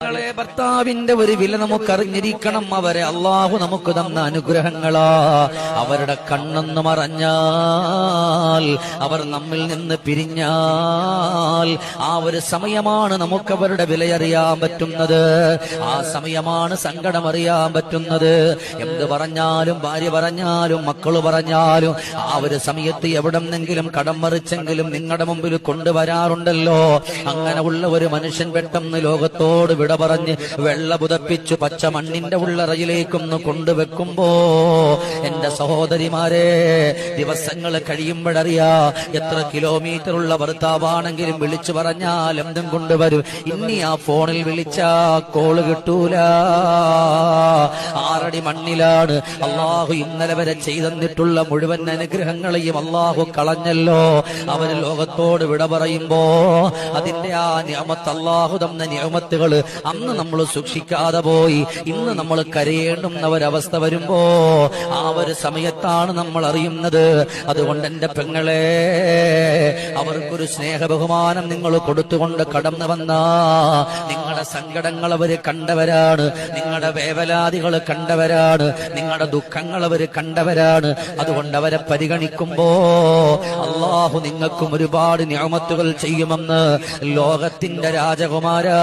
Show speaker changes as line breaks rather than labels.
ഭർത്താവിന്റെ ഒരു വില നമുക്കറിഞ്ഞിരിക്കണം. അവരെ അള്ളാഹു നമുക്ക് തന്ന അനുഗ്രഹങ്ങളാ. അവരുടെ കണ്ണെന്ന് മറഞ്ഞാൽ, അവർ നമ്മിൽ നിന്ന് പിരിഞ്ഞാൽ, ആ ഒരു സമയമാണ് നമുക്ക് അവരുടെ വിലയറിയാൻ പറ്റുന്നത്. ആ സമയമാണ് സങ്കടം അറിയാൻ പറ്റുന്നത്. എന്ത് പറഞ്ഞാലും, ഭാര്യ പറഞ്ഞാലും, മക്കള് പറഞ്ഞാലും, ആ ഒരു സമയത്ത് എവിടെന്നെങ്കിലും കടം മറിച്ചെങ്കിലും നിങ്ങളുടെ മുമ്പിൽ കൊണ്ടുവരാറുണ്ടല്ലോ. അങ്ങനെ ഉള്ള ഒരു മനുഷ്യൻ പെട്ടെന്ന് ലോകത്തോട് വിട പറഞ്ഞ് വെള്ള പുതപ്പിച്ചു പച്ച മണ്ണിന്റെ ഉള്ളറയിലേക്കൊന്ന് കൊണ്ടുവെക്കുമ്പോ, എന്റെ സഹോദരിമാരെ, ദിവസങ്ങൾ കഴിയുമ്പോഴറിയാ എത്ര കിലോമീറ്റർ ഉള്ള ഭർത്താവാണെങ്കിലും വിളിച്ചു പറഞ്ഞാൽ എന്തും കൊണ്ടുവരും. ഇനി ആ ഫോണിൽ വിളിച്ചാ കോള് കിട്ടൂല. 6 അടി മണ്ണിലാണ്. അള്ളാഹു ഇന്നലെ വരെ ചെയ്തെന്നിട്ടുള്ള മുഴുവൻ അനുഗ്രഹങ്ങളെയും അള്ളാഹു കളഞ്ഞല്ലോ. അവന് ലോകത്തോട് വിട പറയുമ്പോ അതിന്റെ ആ നിഅമത്ത്, അള്ളാഹു തന്ന നിഅമത്തുകൾ അന്ന് നമ്മൾ സൂക്ഷിക്കാതെ പോയി. ഇന്ന് നമ്മൾ കരയേണ്ടുന്ന ഒരവസ്ഥ വരുമ്പോ ആ ഒരു സമയത്താണ് നമ്മൾ അറിയുന്നത്. അതുകൊണ്ട് എന്റെ പെങ്ങളെ, അവർക്കൊരു സ്നേഹ ബഹുമാനം നിങ്ങൾ കൊടുത്തുകൊണ്ട് കടന്നു വന്ന, നിങ്ങളുടെ സങ്കടങ്ങൾ അവര് കണ്ടവരാണ്, നിങ്ങളുടെ വേവലാതികൾ കണ്ടവരാണ്, നിങ്ങളുടെ ദുഃഖങ്ങൾ അവര് കണ്ടവരാണ്. അതുകൊണ്ട് അവരെ പരിഗണിക്കുമ്പോ അള്ളാഹു നിങ്ങൾക്കും ഒരുപാട് നിഅമത്തുകൾ ചെയ്യുമെന്ന് ലോകത്തിന്റെ രാജകുമാരാ